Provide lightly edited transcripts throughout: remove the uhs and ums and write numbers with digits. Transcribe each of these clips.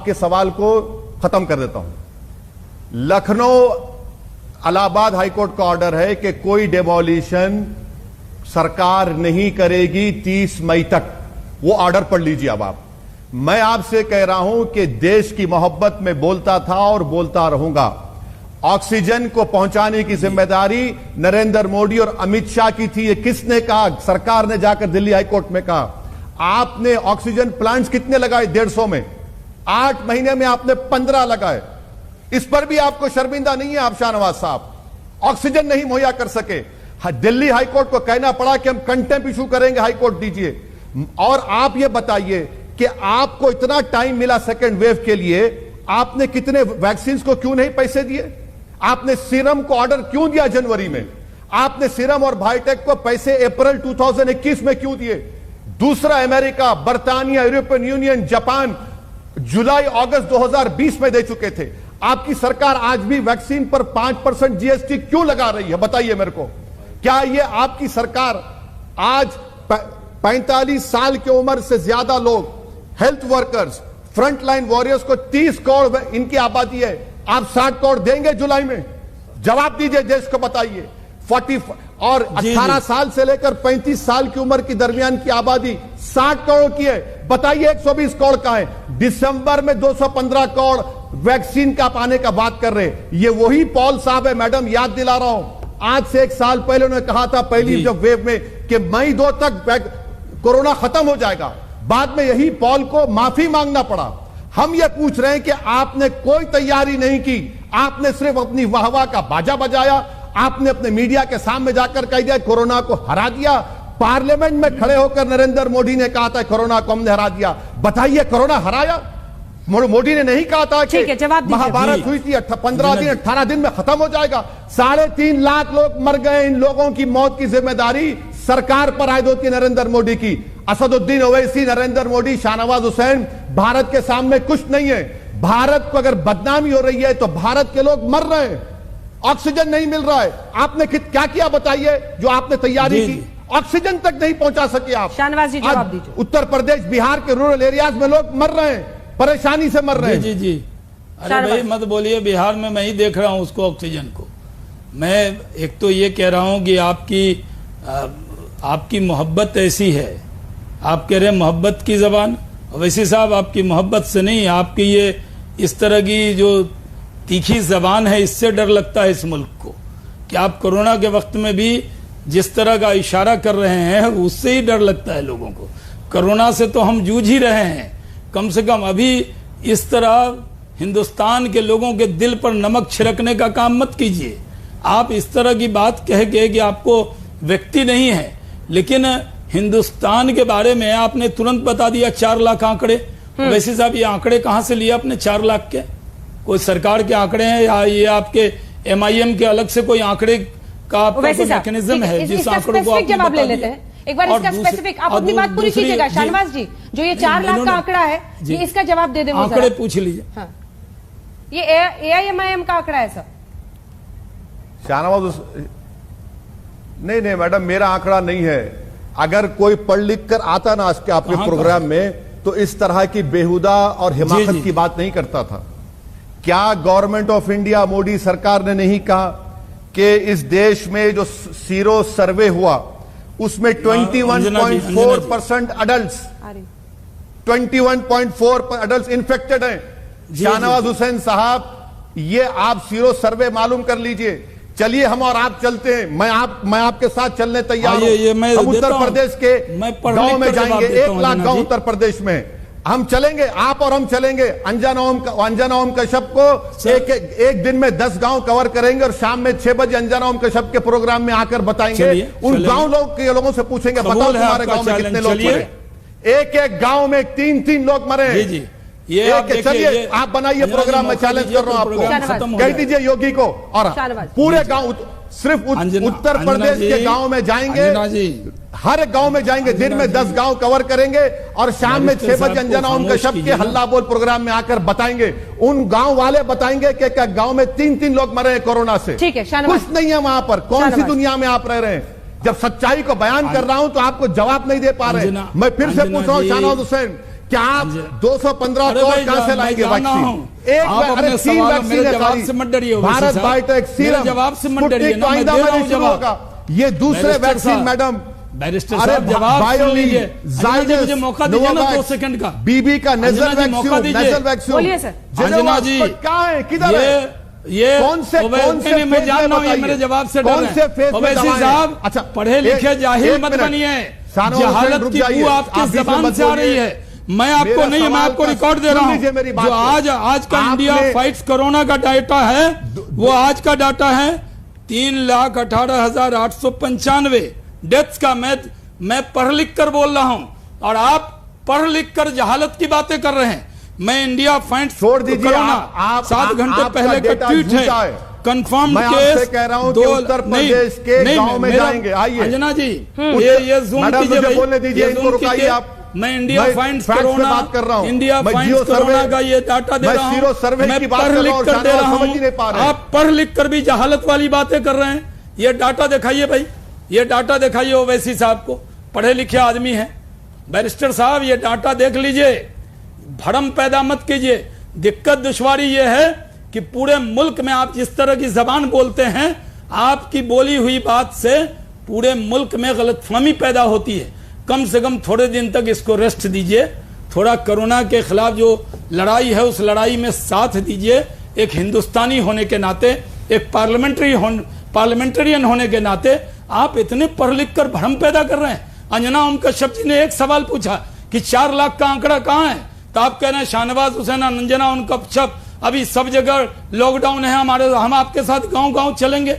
आपके सवाल को खत्म कर देता हूं। लखनऊ इलाहाबाद हाईकोर्ट का ऑर्डर है कि कोई डेमोलिशन सरकार नहीं करेगी 30 मई तक। वो ऑर्डर पढ़ लीजिए। अब आप, मैं आपसे कह रहा हूं कि देश की मोहब्बत में बोलता था और बोलता रहूंगा। ऑक्सीजन को पहुंचाने की जिम्मेदारी नरेंद्र मोदी और अमित शाह की थी। ये किसने कहा? सरकार ने जाकर दिल्ली हाईकोर्ट में कहा। आपने ऑक्सीजन प्लांट्स कितने लगाए? 150 में। 8 महीने में आपने 15 लगाए। इस पर भी आपको शर्मिंदा नहीं है आप शाहनवाज साहब? ऑक्सीजन नहीं मुहैया कर सके। दिल्ली हाईकोर्ट को कहना पड़ा कि हम कंटेम्प्ट इशू करेंगे, हाईकोर्ट दीजिए। और आप ये बताइए कि आपको इतना टाइम मिला सेकेंड वेव के लिए, आपने कितने वैक्सीन को क्यों नहीं पैसे दिए? आपने सीरम को ऑर्डर क्यों दिया जनवरी में? आपने सीरम और बायोटेक को पैसे अप्रैल 2021 में क्यों दिए? दूसरा, अमेरिका, बर्तानिया, यूरोपियन यूनियन, जापान जुलाई अगस्त 2020 में दे चुके थे। आपकी सरकार आज भी वैक्सीन पर 5% जीएसटी क्यों लगा रही है? बताइए मेरे को। क्या ये आपकी सरकार आज 45 साल की उम्र से ज्यादा लोग, health workers, front line warriors को 30 करोड़ इनकी आबादी है, आप 60 करोड़ देंगे जुलाई में? जवाब दीजिए, देश को बताइए। 40 और 18 साल से लेकर 35 साल की उम्र की दरमियान की आबादी 60 करोड़ की है। बताइए 120 करोड़ का है। दिसंबर में 215 करोड़ वैक्सीन का पाने का बात कर रहे हैं। ये वही पॉल साहब है मैडम, याद दिला रहा हूं। आज से 1 साल पहले उन्होंने कहा था पहली जब वेव में कि मई 2 तक कोरोना खत्म हो जाएगा। बाद में यही पॉल को माफी मांगना पड़ा। हम ये पूछ रहे हैं कि आपने कोई तैयारी नहीं की। आपने सिर्फ अपनी वाहवाह का बाजा बजाया। आपने अपने मीडिया के सामने जाकर कह दिया कोरोना को हरा दिया। पार्लियामेंट में खड़े होकर नरेंद्र मोदी ने कहा था कोरोना को हमने हरा दिया। बताइए, कोरोना हराया? मोदी ने नहीं कहा था कि महाभारत हुई थी 15 दिन 18 दिन में खत्म हो जाएगा। 3.5 लाख लोग मर गए। इन लोगों की मौत की जिम्मेदारी सरकार पर आयद होती है नरेंद्र मोदी की। असदुद्दीन ओवैसी, नरेंद्र मोदी, शाहनवाज हुसैन, भारत के सामने कुछ नहीं है। भारत को अगर बदनामी हो रही है तो भारत के लोग मर रहे हैं, ऑक्सीजन नहीं मिल रहा है। आपने क्या किया बताइए? जो आपने तैयारी की, ऑक्सीजन तक नहीं पहुंचा सके आप। शाहनवाज जी जवाब दीजिए। उत्तर प्रदेश, बिहार के रूरल एरियाज में लोग मर रहे हैं, परेशानी से मर रहे हैं। जी जी, अरे भाई मत बोलिए, बिहार में मैं ही देख रहा हूं उसको, ऑक्सीजन को। मैं एक तो ये कह रहा हूं कि आपकी मोहब्बत ऐसी है, आप कह रहे हैं मोहब्बत की जबान। वैसे साहब आपकी मोहब्बत से नहीं, आपकी ये इस तरह की जो तीखी जबान है, इससे डर लगता है इस मुल्क को कि आप कोरोना के वक्त में भी जिस तरह का इशारा कर रहे हैं उससे ही डर लगता है लोगों को। कोरोना से तो हम जूझ ही रहे हैं, कम से कम अभी इस तरह हिंदुस्तान के लोगों के दिल पर नमक छिड़कने का काम मत कीजिए। आप इस तरह की बात कह के कि आपको व्यक्ति नहीं है, लेकिन हिंदुस्तान के बारे में आपने तुरंत बता दिया 4 लाख आंकड़े। वैसे साहब ये आंकड़े कहां से लिए आपने 4 लाख के? कोई सरकार के आंकड़े हैं या ये आपके MIM के अलग से कोई आंकड़े का मैकेनिज्म है जिस आंकड़ों को आप जवाब ले लेते हैं? एक बार इसका स्पेसिफिक, आप अपनी बात पूरी कीजिएगा शाहनवाज जी। जो ये 4 लाख का आंकड़ा है, ये इसका जवाब दे दें। आंकड़े पूछ लीजिए। हाँ, ये AIMIM का आंकड़ा है सर। शाहनवाज, नहीं मैडम, मेरा आंकड़ा नहीं है। अगर कोई पढ़ लिख कर आता ना आज के आपके प्रोग्राम में तो इस तरह की बेहुदा और हिमाकत की बात नहीं करता था। क्या गवर्नमेंट ऑफ इंडिया, मोदी सरकार ने नहीं कहा कि इस देश में जो सीरो सर्वे हुआ उसमें 21.4% अडल्ट 21.4 अडल्ट इन्फेक्टेड हैं? शाहनवाज हुसैन साहब, ये आप सीरो सर्वे मालूम कर लीजिए। चलिए हम और आप चलते हैं, मैं आपके साथ चलने तैयार हूं। हम उत्तर प्रदेश के गांव में जाएंगे, 1 लाख गांव उत्तर प्रदेश में हम चलेंगे, आप और हम चलेंगे। अंजना ओम कश्यप को एक दिन में 10 गांव कवर करेंगे और शाम में 6 बजे अंजना ओम कश्यप के प्रोग्राम में आकर बताएंगे। उन गांव के लोगों से पूछेंगे, बताओ तुम्हारे गांव में कितने लोग मरे? एक गांव में 3-3 लोग मरे। ये चलिए आप बनाइए प्रोग्राम, में चैलेंज कर रहा हूं आपको। कह दीजिए योगी को, और पूरे गांव, सिर्फ उत्तर प्रदेश के गांव में जाएंगे, हर गांव में जाएंगे, दिन में 10 गांव कवर करेंगे और शाम में 6 बजे अंजना ओम कश्यप के हल्ला बोल प्रोग्राम में आकर बताएंगे। उन गांव वाले बताएंगे कि गांव में 3-3 लोग मरे हैं कोरोना से। ठीक है, कुछ नहीं है वहां पर। कौन सी दुनिया में आप रह रहे हैं? जब सच्चाई को बयान कर रहा हूं तो आपको जवाब नहीं दे पा रहे। मैं फिर से पूछ रहा हूं शाहनवाज हुसैन, क्या आप 215 अरे करोड़ भाई, कहां से लाएंगे मैं जानना वैक्सीन? हूं। एक आप अपने अरे 3 सवाल वैक्सीन मेरे है जवाब खाली। से मत डरिए ओवैसी भारत साहब। बायोटेक मेरे सीरम जवाब से मत डरिए स्पुतनिक ना, तो मैं आइंदा दे रहा महीने हूं शुरू जवाब। होगा। ये दूसरे बैरिस्टर वैक्सीन साहब, मैडम बैरिस्टर अरे साहब जवाब सुन बायोली, लीजिए। अंजना जी मुझे मौका दीजिए ना 2 सेकंड का। बीबी का नेजल अंजना जी मौका वैक्सीन, दीजिए। नेजल वैक्सीन बोलिए सर। अंजना जी, कहां है, किधर है? ये कौन से मैं जान रहा हूं, ये मेरे जवाब से डर कौन से फेज में ओवैसी दवाएं? साहब, अच्छा, पढ़े लिखे जाहिल मत मिनट। बनिए। शाहनवाज हुसैन, जहालत रुक की जाइए। बू आप आपकी बीच में जबान मत से आ रही बोलिए। है। मैं आपको मेरा नहीं, मैं सवाल आपको का रिकॉर्ड दे सुन रहा लीजिए मेरी हूं। बात जो को। आज का आपने- इंडिया फाइट्स कोरोना का डाटा है, वो आज का डाटा है 3,18,895 डेथ्स का। मैं पढ़ लिख कर बोल रहा हूं और आप पढ़ लिख कर जहालत की बातें कर रहे हैं। मैं इंडिया फाइट्स छोड़ दीजिए, कोरोना आप 7 घंटे आपका पहले का डेटा ट्वीट झूठा है। है। कंफर्म मैं केस आपसे कह रहा हूं कि उत्तर प्रदेश के गांव में जाएंगे। आइए अंजना जी, ये जूम मैडम कीजिए मुझे भाई, बोलने दीजिए, ये इनको जूम रुकाइए कीजिए। आप। मैं इंडिया मैं फाइंड्स फैक्ट से कोरोना, बात कर रहा हूं। इंडिया मैं फाइंड्स जियो कोरोना सर्वे- का ये डाटा दे मैं रहा सीरो सर्वे हूं। की मैं बात पढ़ कर रहा लिख हूं, कर दे शाहनवाज रहा समझ ही नहीं पा हूं। रहे। आप पढ़ लिख कर भी जहालत वाली बातें कर रहे हैं। ये डाटा दिखाइए भाई, ये डाटा दिखाइए ओवैसी साहब को, पढ़े लिखे आदमी हैं। बैरिस्टर साहब, ये डाटा देख लीजिए, भरम पैदा मत कीजिए। दिक्कत दुश्वारी ये है कि पूरे मुल्क में आप जिस तरह की जबान बोलते हैं, आपकी बोली हुई बात से पूरे मुल्क में गलतफहमी पैदा होती है। कम से कम थोड़े दिन तक इसको रेस्ट दीजिए। थोड़ा कोरोना के खिलाफ जो लड़ाई है, उस लड़ाई में साथ दीजिए। एक हिंदुस्तानी होने के नाते, एक पार्लियामेंटेरियन होने के नाते आप इतने पढ़ लिख कर भ्रम पैदा कर रहे हैं। अंजना ओम कश्यप जी ने एक सवाल पूछा कि 4 लाख का आंकड़ा कहां है, तो आप कह रहे हैं शाहनवाज हुसैन, अंजना ओम कश्यप, अभी सब जगह लॉकडाउन है, हम आपके साथ गांव-गांव चलेंगे।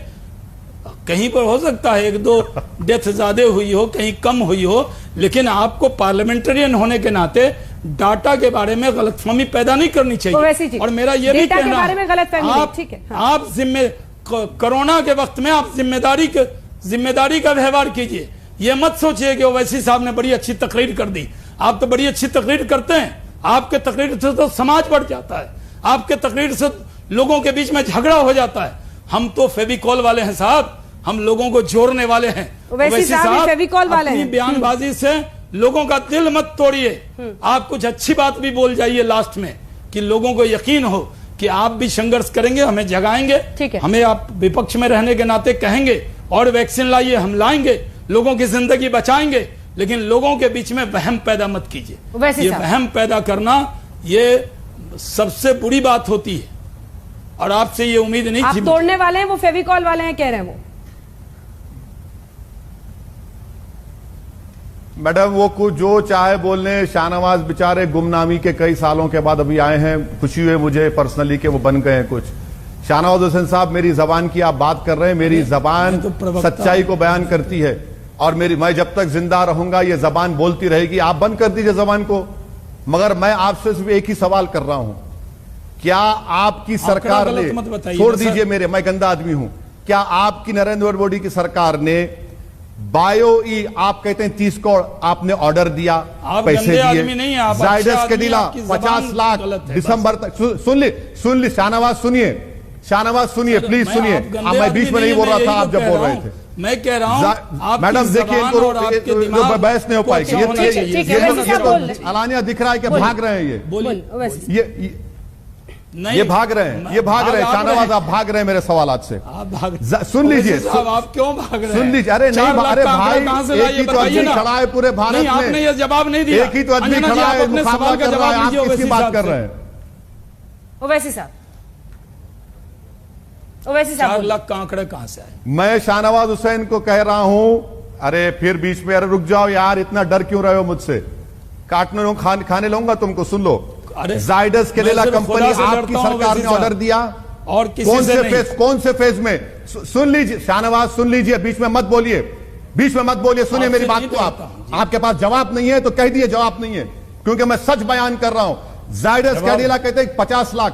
कहीं पर हो सकता है 1-2 डेथ ज्यादा हुई हो, कहीं कम हुई हो, लेकिन आपको पार्लियामेंटेरियन होने के नाते डाटा के बारे में गलतफहमी पैदा नहीं करनी ओवैसी जी, चाहिए। और मेरा ये भी डेटा के कहना बारे में गलतफहमी नहीं, ठीक है, हाँ। आप कोरोना के वक्त में आप जिम्मेदारी का व्यवहार कीजिए। ये मत सोचिए कि ओवैसी साहब ने बड़ी अच्छी तकरीर कर दी। आप तो बड़ी अच्छी तकरीर करते हैं, आपके तकरीर से तो समाज बढ़ जाता है, आपके तकरीर से लोगों के बीच में झगड़ा हो जाता है। हम तो फेविकॉल वाले हैं साहब, हम लोगों को जोड़ने वाले हैं। ओवैसी साहब फेविकॉल वाले हैं। अपनी बयानबाजी से लोगों का दिल मत तोड़िए। आप कुछ अच्छी बात भी बोल जाइए लास्ट में, कि लोगों को यकीन हो कि आप भी संघर्ष करेंगे, हमें जगाएंगे, ठीक है। हमें आप विपक्ष में रहने के नाते कहेंगे और वैक्सीन लाइए, हम लाएंगे, लोगों की जिंदगी बचाएंगे, लेकिन लोगों के बीच में वहम पैदा मत कीजिए। ये वहम पैदा करना ये सबसे बुरी बात होती है और आपसे ये उम्मीद नहीं आप थी। तोड़ने वाले हैं, वो फेविकॉल वाले हैं, कह रहे हैं वो। मैडम वो कुछ जो चाहे बोलने। शाहनवाज बेचारे गुमनामी के कई सालों के बाद अभी आए हैं, खुशी हुई मुझे पर्सनली कि वो बन गए हैं कुछ। शाहनवाज हुसैन साहब, मेरी जबान की आप बात कर रहे हैं, मेरी जबान सच्चाई को बयान करती है और मैं जब तक जिंदा रहूंगा ये जबान बोलती रहेगी। आप बंद कर दीजिए जबान को। मगर मैं आपसे सिर्फ एक ही सवाल कर रहा हूं, क्या आपकी सरकार ने, छोड़ दीजिए मेरे, मैं गंदा आदमी हूं, क्या आपकी नरेंद्र मोदी की सरकार ने बायो आप कहते हैं 30 करोड़ आपने ऑर्डर दिया, पैसे दिए, जायडस कैडिला 50 लाख दिसंबर तक। सुन ली शाहनवाज, शाहनवाज सुनिए प्लीज सुनिए। मैं बीच में नहीं बोल रहा था, आप जब बोल रहे थे। मैं कह रहा हूं मैडम देखिए, इनको बहस नहीं हो पाएगी। ये अलानिया दिख रहा है कि भाग रहे हैं, ये भाग रहे हैं, शाहनवाज आप भाग रहे हैं मेरे सवालात से। सुन लीजिए, आप क्यों भाग रहे हैं? सुन लीजिए। अरे नहीं, अरे भाई एक ही तो आदमी खड़ा है पूरे भारत में, आपने ये जवाब नहीं दिया। एक ही तो आदमी खड़ा है, मुकाबला कर रहा है, आप किसकी बात कर रहे हैं? ओवैसी साहब, 4 लाख का आंकड़ा कहां से आए? मैं शाहनवाज हुसैन को कह रहा हूं, अरे फिर बीच में, अरे रुक जाओ यार, इतना डर क्यों रहे हो मुझसे? काटने खाने लूंगा तुमको। सुन लो, जायडस कैडिला कंपनी आपकी सरकार ने ऑर्डर दिया, और कौन से फेज में? सुन लीजिए शाहनवाज, सुन लीजिए, बीच में मत बोलिए, बीच में मत बोलिए, सुनिए मेरी बात को। आपके पास जवाब नहीं है तो कह दिए जवाब नहीं है, क्योंकि मैं सच बयान कर रहा हूं। जायडस कैडिला कहते हैं 50 लाख,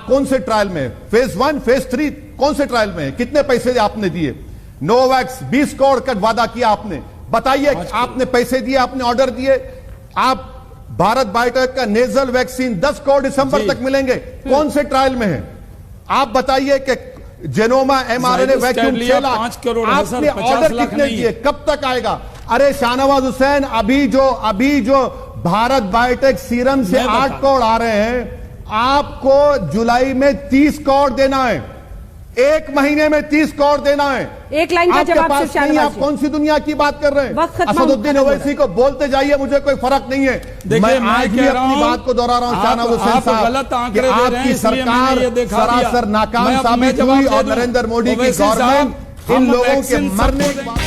कौन से ट्रायल में? फेज 1, फेज 3 कौन से ट्रायल में? कितने पैसे आपने दिए? नोवैक्स 20 करोड़ का वादा किया आपने, बताइए आपने पैसे दिए, आपने ऑर्डर दिए। आप भारत बायोटेक का नेजल वैक्सीन 10 करोड़ दिसंबर तक मिलेंगे, कौन से ट्रायल में है? आप बताइए कि जेनोमा mRNA वैक्यूम 6 लाख, आपने ऑर्डर कितने दिए, कब तक आएगा? अरे शाहनवाज हुसैन, अभी जो भारत बायोटेक सीरम से मैं 8 करोड़ आ रहे हैं, आपको जुलाई में 30 करोड़ देना है, एक महीने में 30 करोड़ देना है। एक लाइन का आपके जवाब पास सिर्फ नहीं, शाहनवाज आप जी। कौन सी दुनिया की बात कर रहे वक्त हैं? खत्म असदुद्दीन हो गया। ओवैसी को बोलते जाइए, मुझे कोई फर्क नहीं है। देखिए, मैं आज भी कह रहा अपनी हूं, बात को दोहरा रहा हूं, शाहनवाज आप हुसैन साहब, गलत आंकड़े कि दे रहे हैं, आपकी इसलिए मैंने सरकार ये दिखा दिया। सरासर नाकाम मैं साबित जवाब हुई दे और दूं। नरेंद्र मोदी की ओवैसी साहब, गवर्नमेंट इन हम लोगों के वैक्सीन मरने सबको के बाद